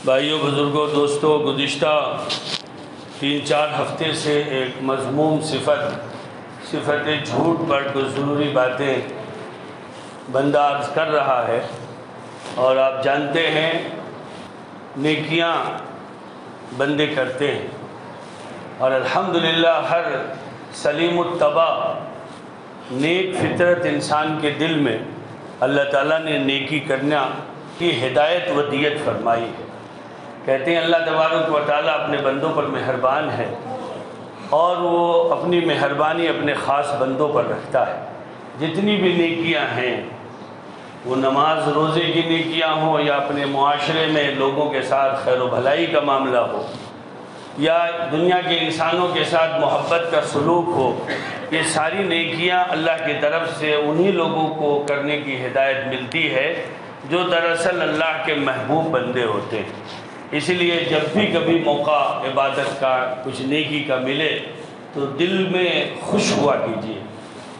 بھائیوں، بزرگوں، دوستوں، گزشتہ 3-4 ہفتے سے ایک مذموم صفت جھوٹ پر کچھ ضروری باتیں بندہ عرض کر رہا ہے، اور آپ جانتے ہیں نیکیاں بندے کرتے ہیں، اور الحمدللہ ہر سلیم الطبع نیک فطرت انسان کے دل میں اللہ تعالیٰ نے نیکی کرنا کی ہدایت و دیت فرمائی ہے۔ کہتے ہیں اللہ تبارک و تعالیٰ اپنے بندوں پر مہربان ہے، اور وہ اپنی مہربانی اپنے خاص بندوں پر رکھتا ہے۔ جتنی بھی نیکیاں ہیں، وہ نماز روزے کی نیکیاں ہوں، یا اپنے معاشرے میں لوگوں کے ساتھ خیر و بھلائی کا معاملہ ہو، یا دنیا کے انسانوں کے ساتھ محبت کا سلوک ہو، یہ ساری نیکیاں اللہ کی طرف سے انہی لوگوں کو کرنے کی ہدایت ملتی ہے جو دراصل اللہ کے محبوب بندے ہوتے ہیں۔ اس لیے جب بھی کبھی موقع عبادت کا، کچھ نیکی کا ملے تو دل میں خوش ہوا کیجیے،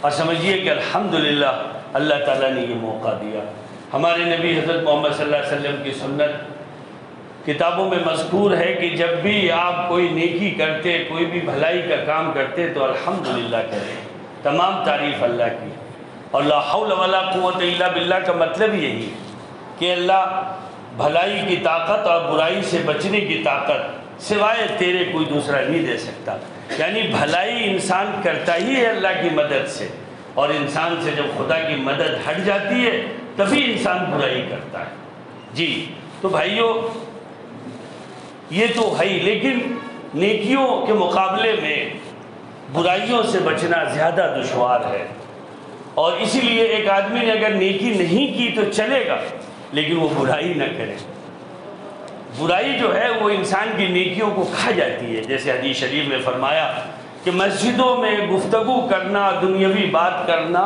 اور سمجھیے کہ الحمدللہ اللہ تعالیٰ نے یہ موقع دیا۔ ہمارے نبی حضرت محمد صلی اللہ علیہ وسلم کی سنت کتابوں میں مذکور ہے کہ جب بھی آپ کوئی نیکی کرتے، کوئی بھی بھلائی کا کام کرتے تو الحمدللہ کہتے، تمام تعریف اللہ کی۔ اور لا حول ولا قوت الا باللہ کا مطلب یہی ہے کہ اللہ بھلائی کی طاقت اور برائی سے بچنے کی طاقت سوائے تیرے کوئی دوسرا نہیں دے سکتا۔ یعنی بھلائی انسان کرتا ہی ہے اللہ کی مدد سے، اور انسان سے جب خدا کی مدد ہٹ جاتی ہے تبھی انسان برائی کرتا ہے۔ جی تو بھائیوں، یہ تو ہے ہی، لیکن نیکیوں کے مقابلے میں برائیوں سے بچنا زیادہ دشوار ہے، اور اسی لیے ایک آدمی نے اگر نیکی نہیں کی تو چلے گا، لیکن وہ برائی نہ کرے۔ برائی جو ہے وہ انسان کی نیکیوں کو کھا جاتی ہے۔ جیسے حدیث شریف میں فرمایا کہ مسجدوں میں گفتگو کرنا، دنیاوی بات کرنا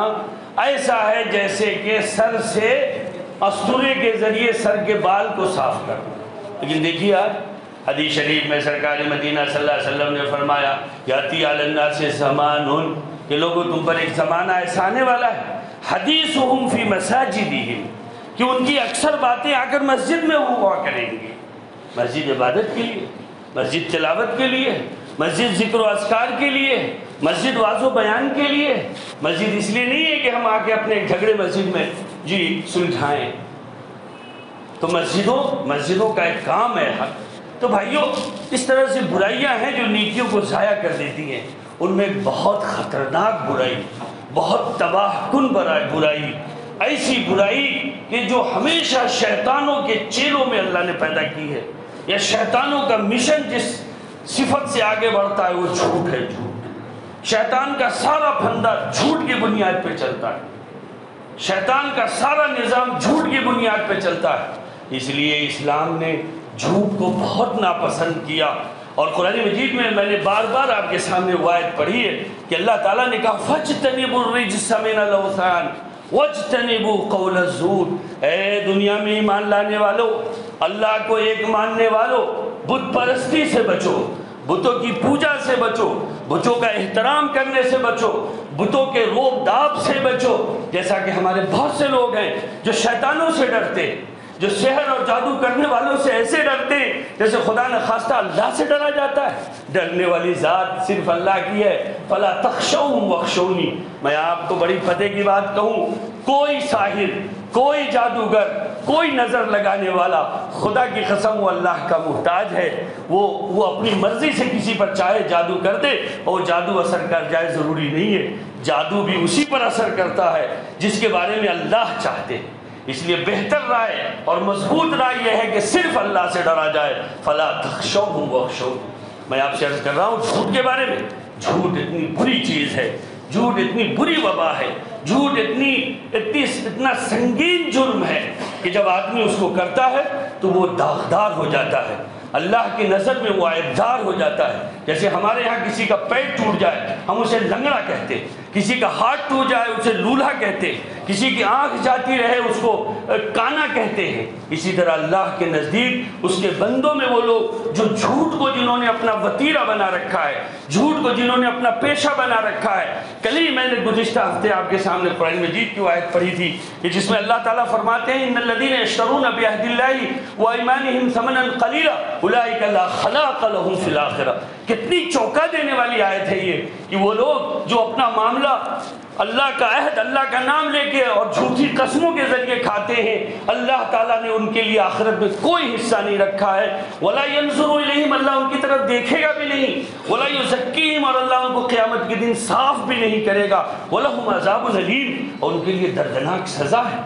ایسا ہے جیسے کہ سر سے استورے کے ذریعے سر کے بال کو صاف کرنا۔ لیکن دیکھیے آج حدیث شریف میں سرکار مدینہ صلی اللہ علیہ وسلم نے فرمایا یاتی علی الناس زمان، کہ لوگوں تم پر ایک زمانہ ایسا آنے والا ہے، حدیثہم فی مساجدہم، کہ ان کی اکثر باتیں آ کر مسجد میں ہوا کریں گی۔ مسجد عبادت کے لیے، مسجد تلاوت کے لیے، مسجد ذکر و اذکار کے لیے، مسجد واعظ و بیان کے لیے۔ مسجد اس لیے نہیں ہے کہ ہم آ کے اپنے جھگڑے مسجد میں سلجھائیں۔ تو مسجدوں کا ایک کام ہے۔ تو بھائیوں، اس طرح سے برائیاں ہیں جو نیکیوں کو ضائع کر دیتی ہیں۔ ان میں ایک بہت خطرناک برائی، بہت تباہ کن برائی، ایسی برائی کہ جو ہمیشہ شیطانوں کے چیلوں میں اللہ نے پیدا کی ہے، یا شیطانوں کا مشن جس صفت سے آگے بڑھتا ہے وہ جھوٹ ہے۔ جھوٹ، شیطان کا سارا پھندا جھوٹ کی بنیاد پہ چلتا ہے، شیطان کا سارا نظام جھوٹ کی بنیاد پہ چلتا ہے۔ اس لیے اسلام نے جھوٹ کو بہت ناپسند کیا، اور قرآن مجید میں نے بار بار آپ کے سامنے وہ آیت پڑھی ہے کہ اللہ تعالیٰ نے کہا فَاجْتَنِبُوا الرِّجْسَ مِنَ الْأَوْثَانِ وَاجْتَنِبُوا قَوْلَ الزُّورِ۔ اے دنیا میں ایمان لانے والو، اللہ کو ایک ماننے والو، بت پرستی سے بچو، بتوں کی پوجا سے بچو، بتوں کا احترام کرنے سے بچو، بتوں کے روب داب سے بچو۔ جیسا کہ ہمارے بہت سے لوگ ہیں جو شیطانوں سے ڈرتے، جو سحر اور جادو کرنے والوں سے ایسے ڈرتے ہیں جیسے خدا نہ خواستہ اللہ سے ڈرا جاتا ہے۔ ڈرنے والی ذات صرف اللہ کی ہے۔ فَلَا تَخْشَوْهُمْ وَاخْشَوْنِي۔ میں آپ کو بڑی پتے کی بات کہوں، کوئی ساحر، کوئی جادوگر، کوئی نظر لگانے والا، خدا کی قسم وہ اللہ کا محتاج ہے۔ وہ اپنی مرضی سے کسی پر چاہے جادو کر دے، اور جادو اثر کر جائے ضروری نہیں ہے۔ جادو بھی اسی پر اثر کرتا ہے جس کے بارے میں اللہ چاہتے ہیں۔ اس لیے بہتر رائے اور مضبوط رائے یہ ہے کہ صرف اللہ سے ڈرا جائے۔ فَلَا تَخْشَوْهُمْ وَاخْشَوْنِي۔ میں آپ سے عرض کر رہا ہوں جھوٹ کے بارے میں، جھوٹ اتنی بری چیز ہے، جھوٹ اتنی بری وبا ہے، جھوٹ اتنا سنگین جرم ہے کہ جب آدمی اس کو کرتا ہے تو وہ داغدار ہو جاتا ہے، اللہ کی نظر میں وہ عیبدار ہو جاتا ہے۔ جیسے ہمارے ہاں کسی کا پیٹ ٹوٹ جائے ہم اسے لنگڑا کہتے، کسی کا ہاتھ ٹوٹ جائے اسے لولہا کہتے، کسی کی آنکھ جاتی رہے اس کو کانا کہتے ہیں۔ اسی طرح اللہ کے نزدیک اس کے بندوں میں وہ لوگ جو جھوٹ کو جنہوں نے اپنا وتیرہ بنا رکھا ہے، جھوٹ کو جنہوں نے اپنا پیشہ بنا رکھا ہے۔ کل ہی میں نے گزشتہ ہفتے آپ کے سامنے قرآن مجید کی آیت پڑھی تھی کہ جس میں اللہ تعالیٰ فرماتے ہیں ان الذین یشترون بعہد اللہ وایمانہم ثمنا قلیلا اولئک لا خلاق لہم فی الآخرہ۔ کتنی چونکا دینے والی آیت ہے یہ کہ وہ لوگ جو اپنا معاملہ اللہ کا عہد، اللہ کا نام لے کے اور جھوٹی قسموں کے ذریعے کھاتے ہیں، اللہ تعالیٰ نے ان کے لیے آخرت میں کوئی حصہ نہیں رکھا ہے۔ وَلَا يَنظُرُ إِلَيْهِمْ، اللہ ان کی طرف دیکھے گا بھی نہیں۔ وَلَا يُزَكِّيهِمْ، اور اللہ ان کو قیامت کے دن صاف بھی نہیں کرے گا۔ وَلَهُمْ عَذَابٌ أَلِيمٌ، اور ان کے لیے دردناک سزا ہے۔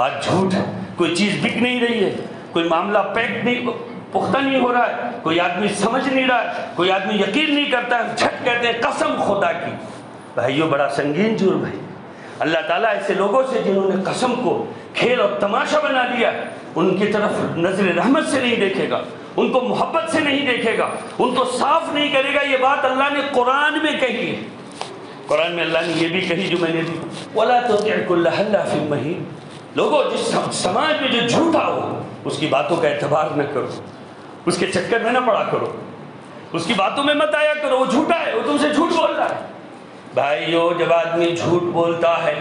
آج جھوٹ ہے، کوئی چیز بک نہیں رہی ہے، کوئی معاملہ پیک نہیں، پختہ نہیں ہو رہا ہے، کوئی آدمی سمجھ نہیں رہا ہے، کوئی آدمی یقین نہیں کرتا ہے، جھٹ کہتے ہیں قسم خدا کی۔ بھائیو بڑا سنگین جرم ہے۔ اللہ تعالیٰ ایسے لوگوں سے جنہوں نے قسم کو کھیل اور تماشا بنا دیا، ان کی طرف نظر رحمت سے نہیں دیکھے گا، ان کو محبت سے نہیں دیکھے گا، ان کو صاف نہیں کرے گا۔ یہ بات اللہ نے قرآن میں کہی ہے۔ قرآن میں اللہ نے یہ بھی کہی جو میں نے دی، وَلَا تُطِعْ كُلَّ حَلَّافٍ مَّهِينٍ، لوگوں جس سماج میں جو جھوٹا ہو اس کی باتوں کا اعتبار نہ کرو، اس کے چکر میں نہ پڑا کرو، اس کی باتوں میں مت آیا کرو، وہ جھوٹا ہے، وہ تم سے جھوٹ بول رہا ہے۔ بھائیو جب آدمی جھوٹ بولتا ہے،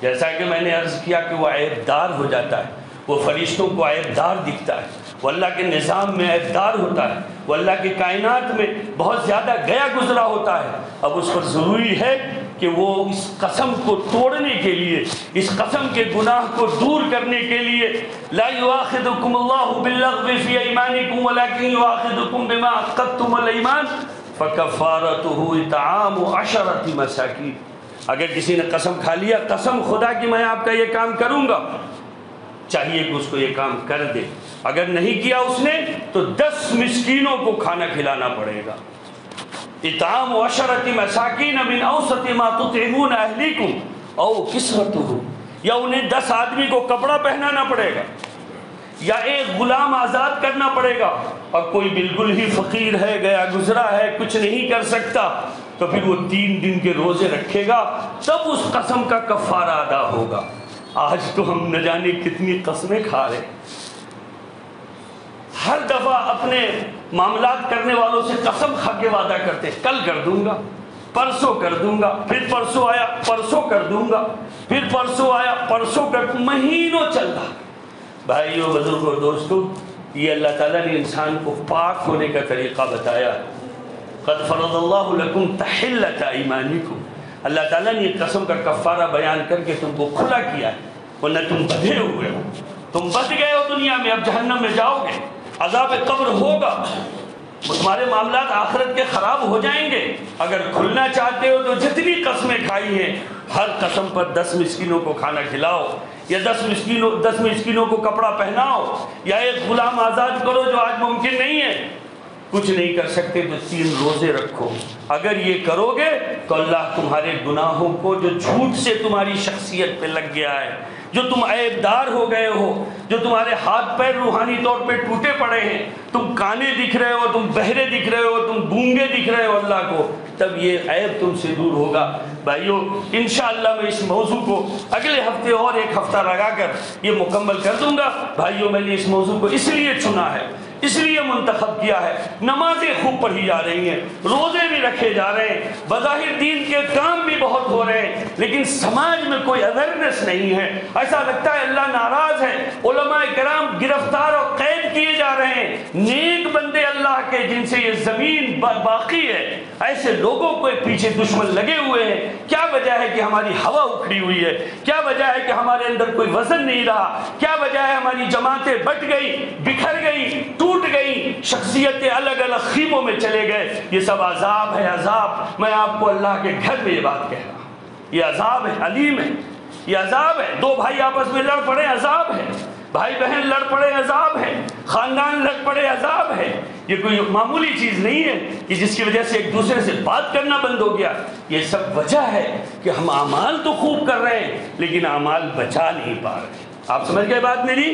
جیسا کہ میں نے عرض کیا کہ وہ عیب دار ہو جاتا ہے، وہ فرشتوں کو عیب دار دکھتا ہے، وہ اللہ کے نظام میں عیب دار ہوتا ہے، وہ اللہ کی کائنات میں بہت زیادہ گیا گزرا ہوتا ہے۔ اب اس پر ضروری ہے کہ وہ اس قسم کو توڑنے کے لیے، اس قسم کے گناہ کو دور کرنے کے لیے لا یؤاخذکم اللہ باللغو فی ایمانکم ولکن یؤاخذکم بما عقدتم الایمان فکفارتہ اطعام 10 مساکین۔ اگر کسی نے قسم کھا لیا، قسم خدا کی میں آپ کا یہ کام کروں گا، چاہیے کہ اس کو یہ کام کر دے۔ اگر نہیں کیا اس نے تو 10 مسکینوں کو کھانا کھلانا پڑے گا۔ اطعام 10 مساکین من اوسط ما تطعمون اہلیکم او کسوتہم، یا انہیں 10 آدمی کو کپڑا پہنانا پڑے گا، یا ایک غلام آزاد کرنا پڑے گا۔ اور کوئی بالکل ہی فقیر ہے، گیا گزرا ہے، کچھ نہیں کر سکتا، تو پھر وہ 3 دن کے روزے رکھے گا، تب اس قسم کا کفارہ ادا ہوگا۔ آج تو ہم نہ جانے کتنی قسمیں کھا رہے ہیں، ہر دفعہ اپنے معاملات کرنے والوں سے قسم کھا کے وعدہ کرتے ہیں، کل کر دوں گا، پرسوں کر دوں گا، پھر پرسوں آیا پرسوں کر دوں گا، پھر پرسوں آیا پرسوں کر، مہینوں چل رہا۔ بھائیو بزرگوں دوستو، یہ اللہ تعالیٰ نے انسان کو پاک ہونے کا طریقہ بتایا۔ قد فرض اللہ لکم تحلۃ ایمانکم، اللہ تعالیٰ نے یہ قسم کا کفارہ بیان کر کے تم کو کھلا کیا ہے، ورنہ تم بدھے ہوئے ہو، تم بچ گئے ہو دنیا میں، اب جہنم میں جاؤ گے، عذاب قبر ہوگا، تمہارے معاملات آخرت کے خراب ہو جائیں گے۔ اگر کھلنا چاہتے ہو تو جتنی قسمیں کھائی ہیں ہر قسم پر 10 مسکینوں کو کھانا کھلاؤ، یا 10 مسکینوں کو کپڑا پہناؤ، یا ایک غلام آزاد کرو، جو آج ممکن نہیں ہے۔ کچھ نہیں کر سکتے تو 3 روزے رکھو۔ اگر یہ کرو گے تو اللہ تمہارے گناہوں کو، جو جھوٹ سے تمہاری شخصیت پہ لگ گیا ہے، جو تم عیب دار ہو گئے ہو، جو تمہارے ہاتھ پیر روحانی طور پہ ٹوٹے پڑے ہیں، تم کانے دکھ رہے ہو، تم بہرے دکھ رہے ہو، تم گونگے دکھ رہے ہو اللہ کو، تب یہ عیب تم سے دور ہوگا۔ بھائیو انشاءاللہ میں اس موضوع کو اگلے ہفتے اور ایک ہفتہ لگا کر یہ مکمل کر دوں گا۔ بھائیو میں نے اس موضوع کو اس لیے چنا ہے، اس لیے منتخب کیا ہے، نمازیں خوب پڑھی جا رہی ہیں، روزے بھی رکھے جا رہے ہیں، بظاہر دین کے کام بھی بہت ہو رہے ہیں، لیکن سماج میں کوئی اویئرنیس نہیں ہے۔ ایسا لگتا ہے اللہ ناراض ہے، علماء کرام گرفتار اور قید کیے جا رہے ہیں، نیک بندے اللہ کے جن سے یہ زمین باقی ہے، ایسے لوگوں کو پیچھے دشمن لگے ہوئے ہیں۔ کیا وجہ ہے کہ ہماری ہوا اکھڑی ہوئی ہے؟ کیا وجہ ہے کہ ہمارے اندر کوئی وزن نہیں رہا؟ کیا وجہ ہے ہماری جماعتیں بٹ گئی، بکھر گئی، ٹوٹ گئی، شخصیتیں الگ الگ خیموں میں چلے گئے؟ یہ سب عذاب ہے، عذاب۔ میں آپ کو اللہ کے گھر میں یہ بات کہہ رہا ہوں، یہ عذاب ہے، علیم ہے، یہ عذاب ہے۔ 2 بھائی آپس میں لڑ پڑے، عذاب ہے۔ بھائی بہن لڑ پڑے، عذاب ہے۔ خاندان لڑ پڑے، عذاب ہے۔ یہ کوئی معمولی چیز نہیں ہے کہ جس کی وجہ سے ایک دوسرے سے بات کرنا بند ہو گیا۔ یہ سب وجہ ہے کہ ہم اعمال تو خوب کر رہے ہیں لیکن اعمال بچا نہیں پا رہے۔ آپ سمجھ گئے بات میری؟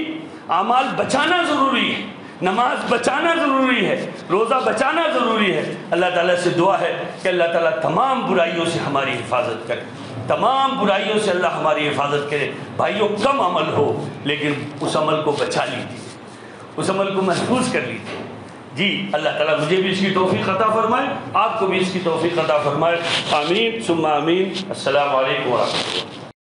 اعمال بچانا ضروری ہے، نماز بچانا ضروری ہے، روزہ بچانا ضروری ہے۔ اللہ تعالیٰ سے دعا ہے کہ اللہ تعالیٰ تمام برائیوں سے ہماری حفاظت کرے۔ تمام برائیوں سے اللہ ہماری حفاظت کرے۔ بھائیوں کم عمل ہو لیکن اس عمل کو بچا لیجیے، اس عمل کو محفوظ کر لیجیے۔ جی اللہ تعالیٰ مجھے بھی اس کی توفیق عطا فرمائے، آپ کو بھی اس کی توفیق عطا فرمائے، آمین ثم آمین۔ السلام علیکم ورحمۃ اللہ۔